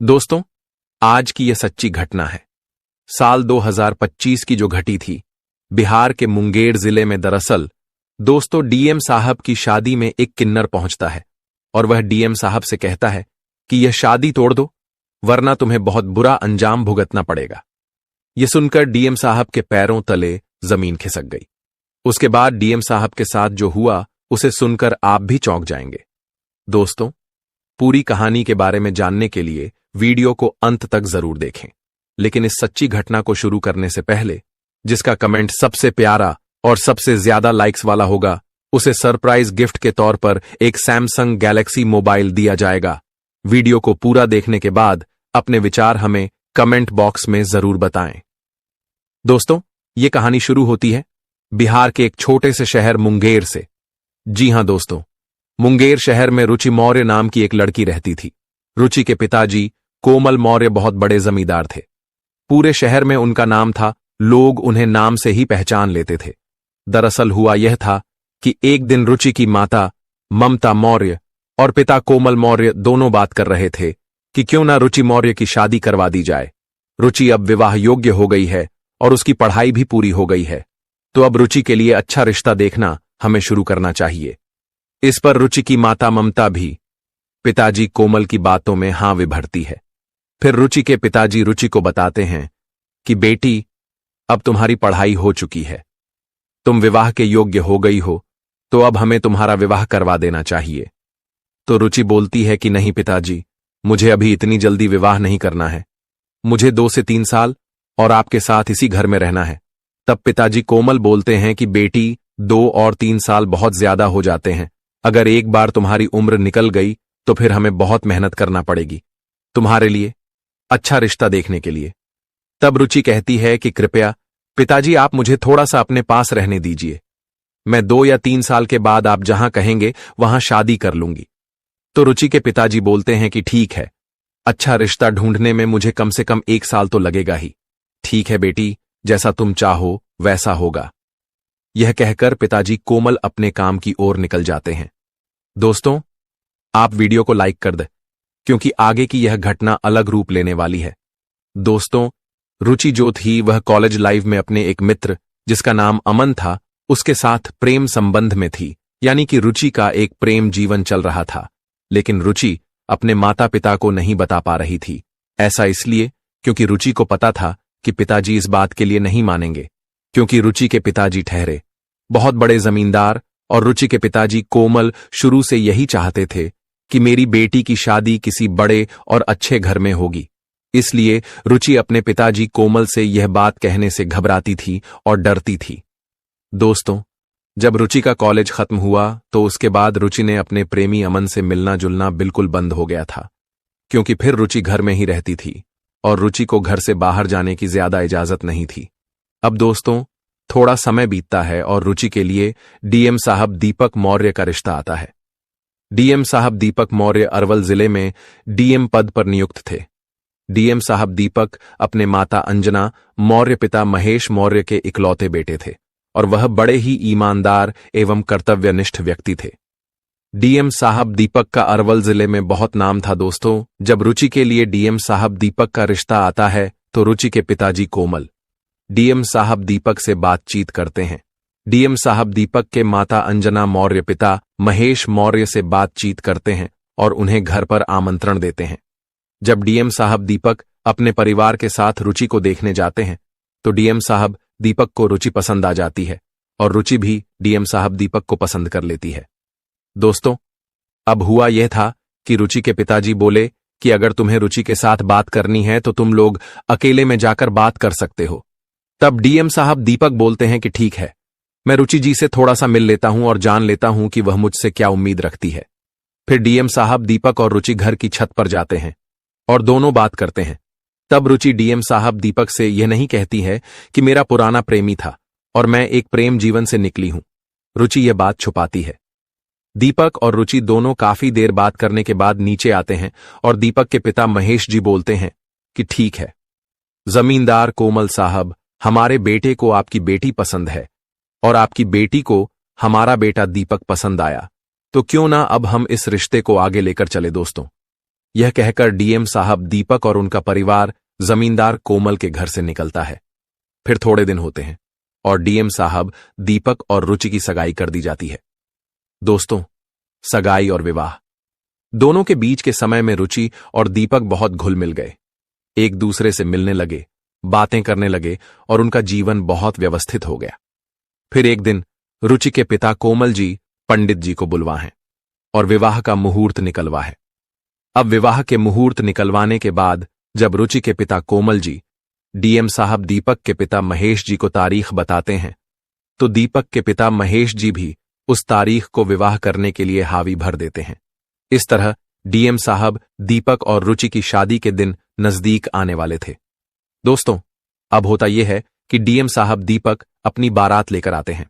दोस्तों, आज की यह सच्ची घटना है। साल 2025 की जो घटी थी बिहार के मुंगेर जिले में। दरअसल दोस्तों, डीएम साहब की शादी में एक किन्नर पहुंचता है और वह डीएम साहब से कहता है कि यह शादी तोड़ दो, वरना तुम्हें बहुत बुरा अंजाम भुगतना पड़ेगा। यह सुनकर डीएम साहब के पैरों तले जमीन खिसक गई। उसके बाद डीएम साहब के साथ जो हुआ उसे सुनकर आप भी चौंक जाएंगे। दोस्तों, पूरी कहानी के बारे में जानने के लिए वीडियो को अंत तक जरूर देखें। लेकिन इस सच्ची घटना को शुरू करने से पहले जिसका कमेंट सबसे प्यारा और सबसे ज्यादा लाइक्स वाला होगा, उसे सरप्राइज गिफ्ट के तौर पर एक सैमसंग गैलेक्सी मोबाइल दिया जाएगा। वीडियो को पूरा देखने के बाद अपने विचार हमें कमेंट बॉक्स में जरूर बताएं। दोस्तों, ये कहानी शुरू होती है बिहार के एक छोटे से शहर मुंगेर से। जी हां दोस्तों, मुंगेर शहर में रुचि मौर्य नाम की एक लड़की रहती थी। रुचि के पिताजी कोमल मौर्य बहुत बड़े जमींदार थे। पूरे शहर में उनका नाम था, लोग उन्हें नाम से ही पहचान लेते थे। दरअसल हुआ यह था कि एक दिन रुचि की माता ममता मौर्य और पिता कोमल मौर्य दोनों बात कर रहे थे कि क्यों ना रुचि मौर्य की शादी करवा दी जाए। रुचि अब विवाह योग्य हो गई है और उसकी पढ़ाई भी पूरी हो गई है, तो अब रुचि के लिए अच्छा रिश्ता देखना हमें शुरू करना चाहिए। इस पर रुचि की माता ममता भी पिताजी कोमल की बातों में हां विभरती है। फिर रुचि के पिताजी रुचि को बताते हैं कि बेटी, अब तुम्हारी पढ़ाई हो चुकी है, तुम विवाह के योग्य हो गई हो, तो अब हमें तुम्हारा विवाह करवा देना चाहिए। तो रुचि बोलती है कि नहीं पिताजी, मुझे अभी इतनी जल्दी विवाह नहीं करना है, मुझे 2 से 3 साल और आपके साथ इसी घर में रहना है। तब पिताजी कोमल बोलते हैं कि बेटी, 2 और 3 साल बहुत ज्यादा हो जाते हैं। अगर एक बार तुम्हारी उम्र निकल गई तो फिर हमें बहुत मेहनत करना पड़ेगी तुम्हारे लिए अच्छा रिश्ता देखने के लिए। तब रुचि कहती है कि कृपया पिताजी, आप मुझे थोड़ा सा अपने पास रहने दीजिए, मैं 2 या 3 साल के बाद आप जहां कहेंगे वहां शादी कर लूंगी। तो रुचि के पिताजी बोलते हैं कि ठीक है, अच्छा रिश्ता ढूंढने में मुझे कम से कम 1 साल तो लगेगा ही। ठीक है बेटी, जैसा तुम चाहो वैसा होगा। यह कहकर पिताजी कोमल अपने काम की ओर निकल जाते हैं। दोस्तों, आप वीडियो को लाइक कर दें क्योंकि आगे की यह घटना अलग रूप लेने वाली है। दोस्तों, रुचि जो थी वह कॉलेज लाइफ में अपने एक मित्र जिसका नाम अमन था, उसके साथ प्रेम संबंध में थी, यानी कि रुचि का एक प्रेम जीवन चल रहा था। लेकिन रुचि अपने माता पिता को नहीं बता पा रही थी। ऐसा इसलिए क्योंकि रुचि को पता था कि पिताजी इस बात के लिए नहीं मानेंगे, क्योंकि रुचि के पिताजी ठहरे बहुत बड़े जमींदार और रुचि के पिताजी कोमल शुरू से यही चाहते थे कि मेरी बेटी की शादी किसी बड़े और अच्छे घर में होगी। इसलिए रुचि अपने पिताजी कोमल से यह बात कहने से घबराती थी और डरती थी। दोस्तों, जब रुचि का कॉलेज खत्म हुआ तो उसके बाद रुचि ने अपने प्रेमी अमन से मिलना जुलना बिल्कुल बंद हो गया था, क्योंकि फिर रुचि घर में ही रहती थी और रुचि को घर से बाहर जाने की ज्यादा इजाजत नहीं थी। अब दोस्तों, थोड़ा समय बीतता है और रुचि के लिए डीएम साहब दीपक मौर्य का रिश्ता आता है। डीएम साहब दीपक मौर्य अरवल जिले में डीएम पद पर नियुक्त थे। डीएम साहब दीपक अपने माता अंजना मौर्य पिता महेश मौर्य के इकलौते बेटे थे और वह बड़े ही ईमानदार एवं कर्तव्यनिष्ठ व्यक्ति थे। डीएम साहब दीपक का अरवल जिले में बहुत नाम था। दोस्तों, जब रुचि के लिए डीएम साहब दीपक का रिश्ता आता है तो रुचि के पिताजी कोमल डीएम साहब दीपक से बातचीत करते हैं। डीएम साहब दीपक के माता अंजना मौर्य पिता महेश मौर्य से बातचीत करते हैं और उन्हें घर पर आमंत्रण देते हैं। जब डीएम साहब दीपक अपने परिवार के साथ रुचि को देखने जाते हैं तो डीएम साहब दीपक को रुचि पसंद आ जाती है और रुचि भी डीएम साहब दीपक को पसंद कर लेती है। दोस्तों, अब हुआ यह था कि रुचि के पिताजी बोले कि अगर तुम्हें रुचि के साथ बात करनी है तो तुम लोग अकेले में जाकर बात कर सकते हो। तब डीएम साहब दीपक बोलते हैं कि ठीक है, मैं रुचि जी से थोड़ा सा मिल लेता हूं और जान लेता हूं कि वह मुझसे क्या उम्मीद रखती है। फिर डीएम साहब दीपक और रुचि घर की छत पर जाते हैं और दोनों बात करते हैं। तब रुचि डीएम साहब दीपक से यह नहीं कहती है कि मेरा पुराना प्रेमी था और मैं एक प्रेम जीवन से निकली हूं। रुचि यह बात छुपाती है। दीपक और रुचि दोनों काफी देर बात करने के बाद नीचे आते हैं और दीपक के पिता महेश जी बोलते हैं कि ठीक है जमींदार कोमल साहब, हमारे बेटे को आपकी बेटी पसंद है और आपकी बेटी को हमारा बेटा दीपक पसंद आया, तो क्यों ना अब हम इस रिश्ते को आगे लेकर चले। दोस्तों, यह कहकर डीएम साहब दीपक और उनका परिवार जमींदार कोमल के घर से निकलता है। फिर थोड़े दिन होते हैं और डीएम साहब दीपक और रुचि की सगाई कर दी जाती है। दोस्तों, सगाई और विवाह दोनों के बीच के समय में रुचि और दीपक बहुत घुल मिल गए, एक दूसरे से मिलने लगे, बातें करने लगे और उनका जीवन बहुत व्यवस्थित हो गया। फिर एक दिन रुचि के पिता कोमल जी पंडित जी को बुलवाएं और विवाह का मुहूर्त निकलवा है। अब विवाह के मुहूर्त निकलवाने के बाद जब रुचि के पिता कोमल जी डीएम साहब दीपक के पिता महेश जी को तारीख बताते हैं, तो दीपक के पिता महेश जी भी उस तारीख को विवाह करने के लिए हावी भर देते हैं। इस तरह डीएम साहब दीपक और रुचि की शादी के दिन नजदीक आने वाले थे। दोस्तों, अब होता यह है कि डीएम साहब दीपक अपनी बारात लेकर आते हैं।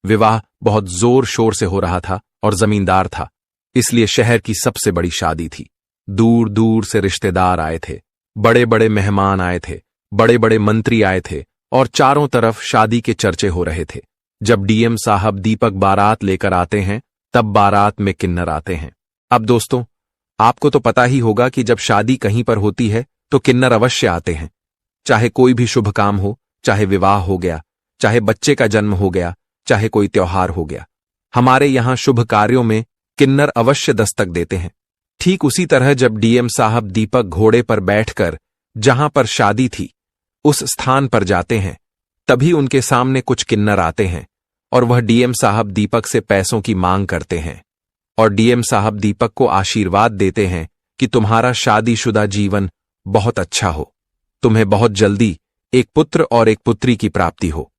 विवाह बहुत जोर शोर से हो रहा था और जमींदार था, इसलिए शहर की सबसे बड़ी शादी थी। दूर दूर से रिश्तेदार आए थे, बड़े बड़े मेहमान आए थे, बड़े बड़े मंत्री आए थे और चारों तरफ शादी के चर्चे हो रहे थे। जब डीएम साहब दीपक बारात लेकर आते हैं तब बारात में किन्नर आते हैं। अब दोस्तों, आपको तो पता ही होगा कि जब शादी कहीं पर होती है तो किन्नर अवश्य आते हैं। चाहे कोई भी शुभ काम हो, चाहे विवाह हो गया, चाहे बच्चे का जन्म हो गया, चाहे कोई त्योहार हो गया, हमारे यहां शुभ कार्यों में किन्नर अवश्य दस्तक देते हैं। ठीक उसी तरह जब डीएम साहब दीपक घोड़े पर बैठकर जहां पर शादी थी उस स्थान पर जाते हैं, तभी उनके सामने कुछ किन्नर आते हैं और वह डीएम साहब दीपक से पैसों की मांग करते हैं और डीएम साहब दीपक को आशीर्वाद देते हैं कि तुम्हारा शादीशुदा जीवन बहुत अच्छा हो, तुम्हें बहुत जल्दी एक पुत्र और एक पुत्री की प्राप्ति हो।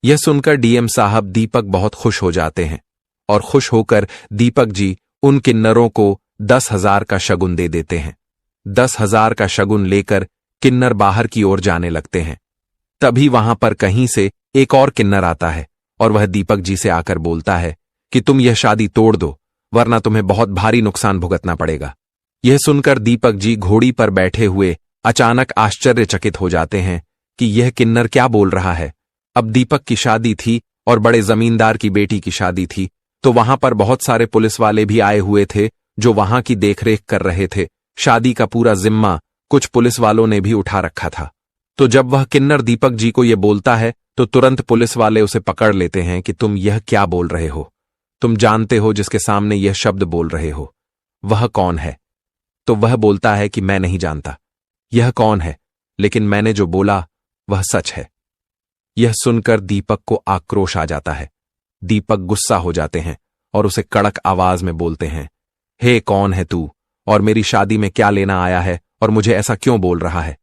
यह सुनकर डीएम साहब दीपक बहुत खुश हो जाते हैं और खुश होकर दीपक जी उन किन्नरों को 10,000 का शगुन दे देते हैं। 10,000 का शगुन लेकर किन्नर बाहर की ओर जाने लगते हैं। तभी वहां पर कहीं से एक और किन्नर आता है और वह दीपक जी से आकर बोलता है कि तुम यह शादी तोड़ दो, वरना तुम्हें बहुत भारी नुकसान भुगतना पड़ेगा। यह सुनकर दीपक जी घोड़ी पर बैठे हुए अचानक आश्चर्यचकित हो जाते हैं कि यह किन्नर क्या बोल रहा है। अब दीपक की शादी थी और बड़े जमींदार की बेटी की शादी थी, तो वहां पर बहुत सारे पुलिस वाले भी आए हुए थे जो वहां की देखरेख कर रहे थे। शादी का पूरा जिम्मा कुछ पुलिस वालों ने भी उठा रखा था। तो जब वह किन्नर दीपक जी को यह बोलता है तो तुरंत पुलिस वाले उसे पकड़ लेते हैं कि तुम यह क्या बोल रहे हो, तुम जानते हो जिसके सामने यह शब्द बोल रहे हो वह कौन है? तो वह बोलता है कि मैं नहीं जानता यह कौन है, लेकिन मैंने जो बोला वह सच है। यह सुनकर दीपक को आक्रोश आ जाता है। दीपक गुस्सा हो जाते हैं और उसे कड़क आवाज में बोलते हैं, हे कौन है तू और मेरी शादी में क्या लेना आया है और मुझे ऐसा क्यों बोल रहा है?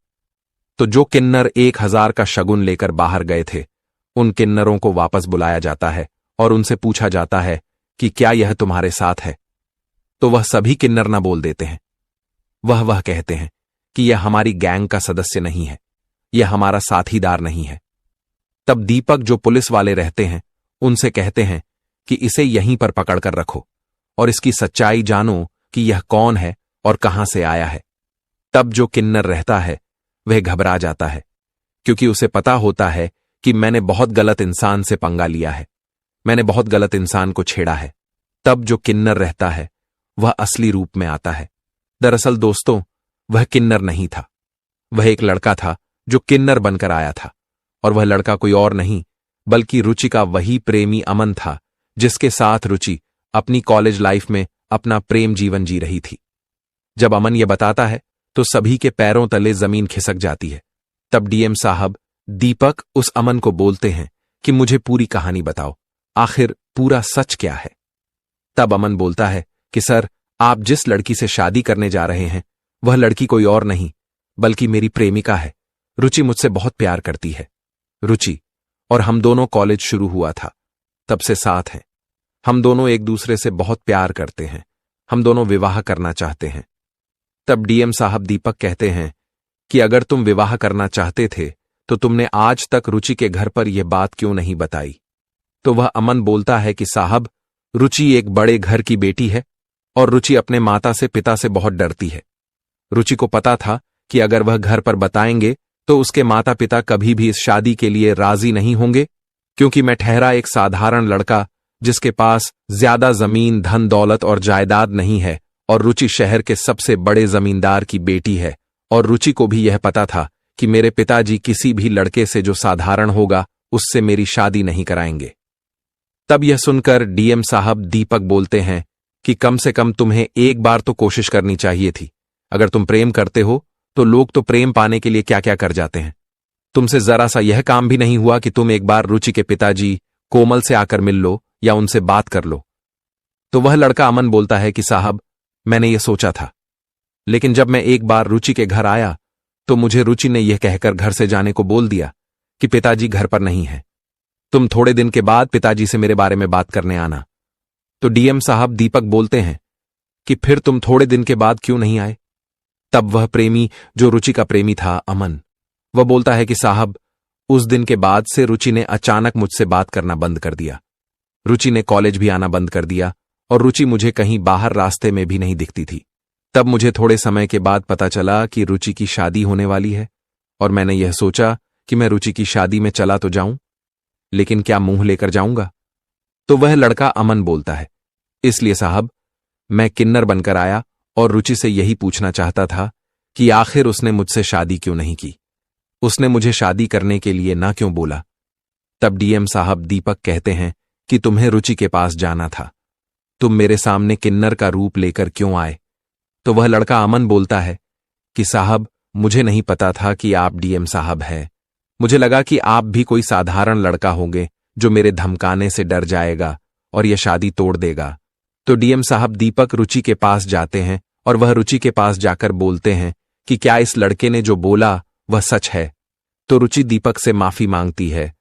तो जो किन्नर 1,000 का शगुन लेकर बाहर गए थे उन किन्नरों को वापस बुलाया जाता है और उनसे पूछा जाता है कि क्या यह तुम्हारे साथ है? तो वह सभी किन्नर न बोल देते हैं। वह कहते हैं कि यह हमारी गैंग का सदस्य नहीं है, यह हमारा साथीदार नहीं है। तब दीपक जो पुलिस वाले रहते हैं उनसे कहते हैं कि इसे यहीं पर पकड़कर रखो और इसकी सच्चाई जानो कि यह कौन है और कहां से आया है। तब जो किन्नर रहता है वह घबरा जाता है, क्योंकि उसे पता होता है कि मैंने बहुत गलत इंसान से पंगा लिया है, मैंने बहुत गलत इंसान को छेड़ा है। तब जो किन्नर रहता है वह असली रूप में आता है। दरअसल दोस्तों, वह किन्नर नहीं था, वह एक लड़का था जो किन्नर बनकर आया था, और वह लड़का कोई और नहीं बल्कि रुचि का वही प्रेमी अमन था जिसके साथ रुचि अपनी कॉलेज लाइफ में अपना प्रेम जीवन जी रही थी। जब अमन यह बताता है तो सभी के पैरों तले जमीन खिसक जाती है। तब डीएम साहब दीपक उस अमन को बोलते हैं कि मुझे पूरी कहानी बताओ, आखिर पूरा सच क्या है? तब अमन बोलता है कि सर, आप जिस लड़की से शादी करने जा रहे हैं वह लड़की कोई और नहीं बल्कि मेरी प्रेमिका है। रुचि मुझसे बहुत प्यार करती है। रुचि और हम दोनों कॉलेज शुरू हुआ था तब से साथ हैं। हम दोनों एक दूसरे से बहुत प्यार करते हैं। हम दोनों विवाह करना चाहते हैं। तब डीएम साहब दीपक कहते हैं कि अगर तुम विवाह करना चाहते थे तो तुमने आज तक रुचि के घर पर यह बात क्यों नहीं बताई? तो वह अमन बोलता है कि साहब, रुचि एक बड़े घर की बेटी है और रुचि अपने माता से पिता से बहुत डरती है। रुचि को पता था कि अगर वह घर पर बताएंगे तो उसके माता पिता कभी भी इस शादी के लिए राजी नहीं होंगे, क्योंकि मैं ठहरा एक साधारण लड़का जिसके पास ज्यादा जमीन, धन दौलत और जायदाद नहीं है और रुचि शहर के सबसे बड़े जमींदार की बेटी है, और रुचि को भी यह पता था कि मेरे पिताजी किसी भी लड़के से जो साधारण होगा उससे मेरी शादी नहीं कराएंगे। तब यह सुनकर डीएम साहब दीपक बोलते हैं कि कम से कम तुम्हें एक बार तो कोशिश करनी चाहिए थी। अगर तुम प्रेम करते हो तो लोग तो प्रेम पाने के लिए क्या क्या कर जाते हैं। तुमसे जरा सा यह काम भी नहीं हुआ कि तुम एक बार रुचि के पिताजी कोमल से आकर मिल लो या उनसे बात कर लो। तो वह लड़का अमन बोलता है कि साहब, मैंने यह सोचा था, लेकिन जब मैं एक बार रुचि के घर आया तो मुझे रुचि ने यह कहकर घर से जाने को बोल दिया कि पिताजी घर पर नहीं है, तुम थोड़े दिन के बाद पिताजी से मेरे बारे में बात करने आना। तो डीएम साहब दीपक बोलते हैं कि फिर तुम थोड़े दिन के बाद क्यों नहीं आए। तब वह प्रेमी जो रुचि का प्रेमी था अमन, वह बोलता है कि साहब, उस दिन के बाद से रुचि ने अचानक मुझसे बात करना बंद कर दिया। रुचि ने कॉलेज भी आना बंद कर दिया और रुचि मुझे कहीं बाहर रास्ते में भी नहीं दिखती थी। तब मुझे थोड़े समय के बाद पता चला कि रुचि की शादी होने वाली है, और मैंने यह सोचा कि मैं रुचि की शादी में चला तो जाऊं, लेकिन क्या मुंह लेकर जाऊंगा। तो वह लड़का अमन बोलता है, इसलिए साहब, मैं किन्नर बनकर आया और रुचि से यही पूछना चाहता था कि आखिर उसने मुझसे शादी क्यों नहीं की, उसने मुझे शादी करने के लिए ना क्यों बोला। तब डीएम साहब दीपक कहते हैं कि तुम्हें रुचि के पास जाना था, तुम मेरे सामने किन्नर का रूप लेकर क्यों आए। तो वह लड़का अमन बोलता है कि साहब, मुझे नहीं पता था कि आप डीएम साहब हैं, मुझे लगा कि आप भी कोई साधारण लड़का होंगे जो मेरे धमकाने से डर जाएगा और यह शादी तोड़ देगा। तो डीएम साहब दीपक रुचि के पास जाते हैं और वह रुचि के पास जाकर बोलते हैं कि क्या इस लड़के ने जो बोला वह सच है। तो रुचि दीपक से माफी मांगती है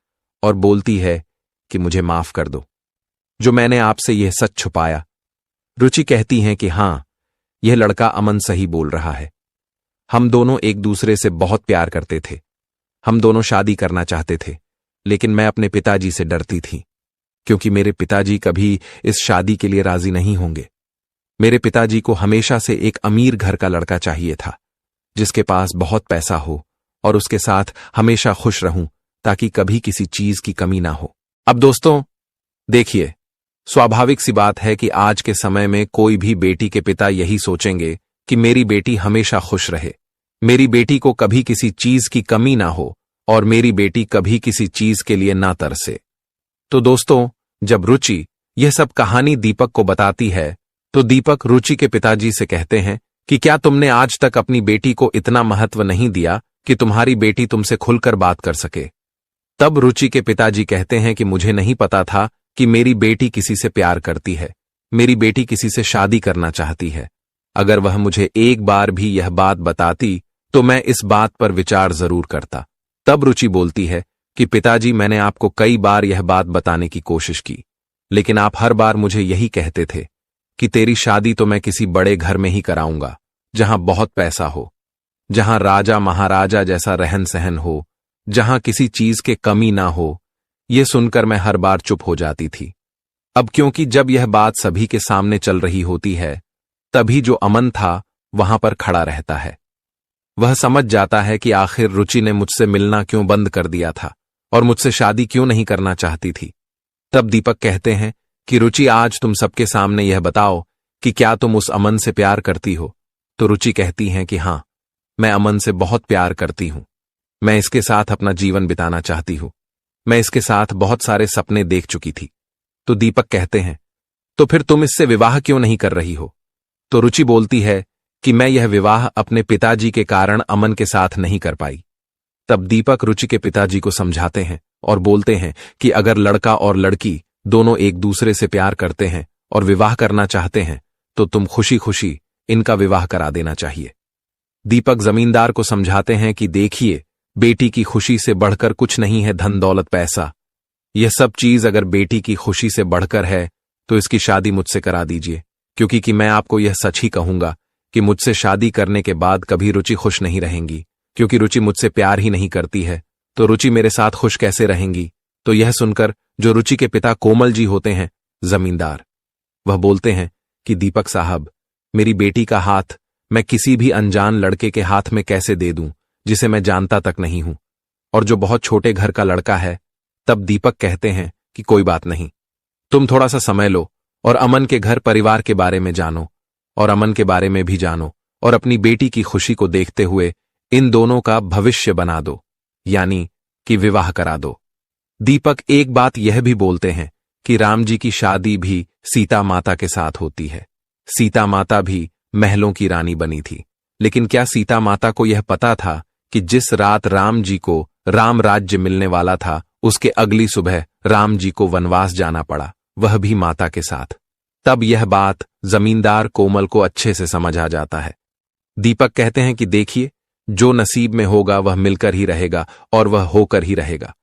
और बोलती है कि मुझे माफ कर दो, जो मैंने आपसे यह सच छुपाया। रुचि कहती हैं कि हां, यह लड़का अमन सही बोल रहा है, हम दोनों एक दूसरे से बहुत प्यार करते थे, हम दोनों शादी करना चाहते थे, लेकिन मैं अपने पिताजी से डरती थी, क्योंकि मेरे पिताजी कभी इस शादी के लिए राजी नहीं होंगे। मेरे पिताजी को हमेशा से एक अमीर घर का लड़का चाहिए था, जिसके पास बहुत पैसा हो और उसके साथ हमेशा खुश रहूं, ताकि कभी किसी चीज की कमी ना हो। अब दोस्तों देखिए, स्वाभाविक सी बात है कि आज के समय में कोई भी बेटी के पिता यही सोचेंगे कि मेरी बेटी हमेशा खुश रहे, मेरी बेटी को कभी किसी चीज की कमी ना हो और मेरी बेटी कभी किसी चीज के लिए ना तरसे। तो दोस्तों, जब रुचि यह सब कहानी दीपक को बताती है तो दीपक रुचि के पिताजी से कहते हैं कि क्या तुमने आज तक अपनी बेटी को इतना महत्व नहीं दिया कि तुम्हारी बेटी तुमसे खुलकर बात कर सके। तब रुचि के पिताजी कहते हैं कि मुझे नहीं पता था कि मेरी बेटी किसी से प्यार करती है, मेरी बेटी किसी से शादी करना चाहती है। अगर वह मुझे एक बार भी यह बात बताती तो मैं इस बात पर विचार जरूर करता। तब रुचि बोलती है कि पिताजी, मैंने आपको कई बार यह बात बताने की कोशिश की, लेकिन आप हर बार मुझे यही कहते थे कि तेरी शादी तो मैं किसी बड़े घर में ही कराऊंगा, जहां बहुत पैसा हो, जहां राजा महाराजा जैसा रहन सहन हो, जहां किसी चीज के कमी ना हो। यह सुनकर मैं हर बार चुप हो जाती थी। अब क्योंकि जब यह बात सभी के सामने चल रही होती है, तभी जो अमन था वहां पर खड़ा रहता है। वह समझ जाता है कि आखिर रुचि ने मुझसे मिलना क्यों बंद कर दिया था और मुझसे शादी क्यों नहीं करना चाहती थी। तब दीपक कहते हैं कि रुचि, आज तुम सबके सामने यह बताओ कि क्या तुम उस अमन से प्यार करती हो। तो रुचि कहती हैं कि हां, मैं अमन से बहुत प्यार करती हूं, मैं इसके साथ अपना जीवन बिताना चाहती हूं, मैं इसके साथ बहुत सारे सपने देख चुकी थी। तो दीपक कहते हैं, तो फिर तुम इससे विवाह क्यों नहीं कर रही हो। तो रुचि बोलती है कि मैं यह विवाह अपने पिताजी के कारण अमन के साथ नहीं कर पाई। तब दीपक रुचि के पिताजी को समझाते हैं और बोलते हैं कि अगर लड़का और लड़की दोनों एक दूसरे से प्यार करते हैं और विवाह करना चाहते हैं तो तुम खुशी खुशी इनका विवाह करा देना चाहिए। दीपक जमींदार को समझाते हैं कि देखिए, बेटी की खुशी से बढ़कर कुछ नहीं है धन दौलत पैसा, यह सब चीज अगर बेटी की खुशी से बढ़कर है तो इसकी शादी मुझसे करा दीजिए, क्योंकि मैं आपको यह सच ही कहूंगा कि मुझसे शादी करने के बाद कभी रुचि खुश नहीं रहेंगी, क्योंकि रुचि मुझसे प्यार ही नहीं करती है, तो रुचि मेरे साथ खुश कैसे रहेंगी। तो यह सुनकर जो रुचि के पिता कोमल जी होते हैं, जमींदार, वह बोलते हैं कि दीपक साहब, मेरी बेटी का हाथ मैं किसी भी अनजान लड़के के हाथ में कैसे दे दूं जिसे मैं जानता तक नहीं हूं, और जो बहुत छोटे घर का लड़का है। तब दीपक कहते हैं कि कोई बात नहीं, तुम थोड़ा सा समय लो और अमन के घर परिवार के बारे में जानो, और अमन के बारे में भी जानो और अपनी बेटी की खुशी को देखते हुए इन दोनों का भविष्य बना दो, यानी कि विवाह करा दो। दीपक एक बात यह भी बोलते हैं कि राम जी की शादी भी सीता माता के साथ होती है। सीता माता भी महलों की रानी बनी थी, लेकिन क्या सीता माता को यह पता था कि जिस रात राम जी को राम राज्य मिलने वाला था, उसके अगली सुबह राम जी को वनवास जाना पड़ा, वह भी माता के साथ। तब यह बात जमींदार कोमल को अच्छे से समझ आ जाता है। दीपक कहते हैं कि देखिए, जो नसीब में होगा वह मिलकर ही रहेगा और वह होकर ही रहेगा।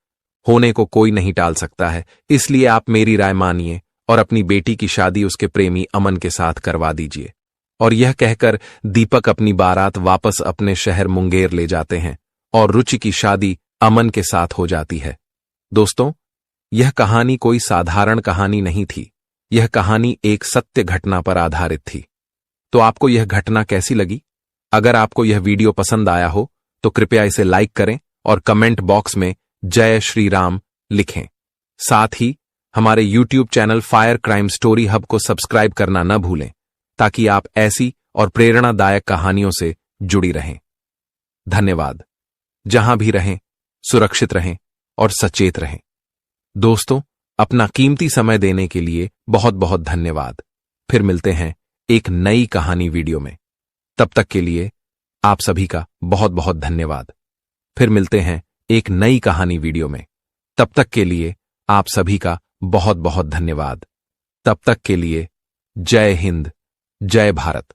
होने को कोई नहीं टाल सकता है, इसलिए आप मेरी राय मानिए और अपनी बेटी की शादी उसके प्रेमी अमन के साथ करवा दीजिए। और यह कहकर दीपक अपनी बारात वापस अपने शहर मुंगेर ले जाते हैं और रुचि की शादी अमन के साथ हो जाती है। दोस्तों, यह कहानी कोई साधारण कहानी नहीं थी। यह कहानी एक सत्य घटना पर आधारित थी। तो आपको यह घटना कैसी लगी? अगर आपको यह वीडियो पसंद आया हो तो कृपया इसे लाइक करें और कमेंट बॉक्स में जय श्री राम लिखें। साथ ही हमारे YouTube channel fire crime story hub को सब्सक्राइब करना न भूलें, ताकि आप ऐसी और प्रेरणादायक कहानियों से जुड़ी रहें। धन्यवाद। जहां भी रहें, सुरक्षित रहें और सचेत रहें। दोस्तों, अपना कीमती समय देने के लिए बहुत बहुत धन्यवाद। फिर मिलते हैं एक नई कहानी वीडियो में। तब तक के लिए आप सभी का बहुत बहुत धन्यवाद। फिर मिलते हैं एक नई कहानी वीडियो में। तब तक के लिए आप सभी का बहुत बहुत धन्यवाद। तब तक के लिए जय हिंद, जय भारत।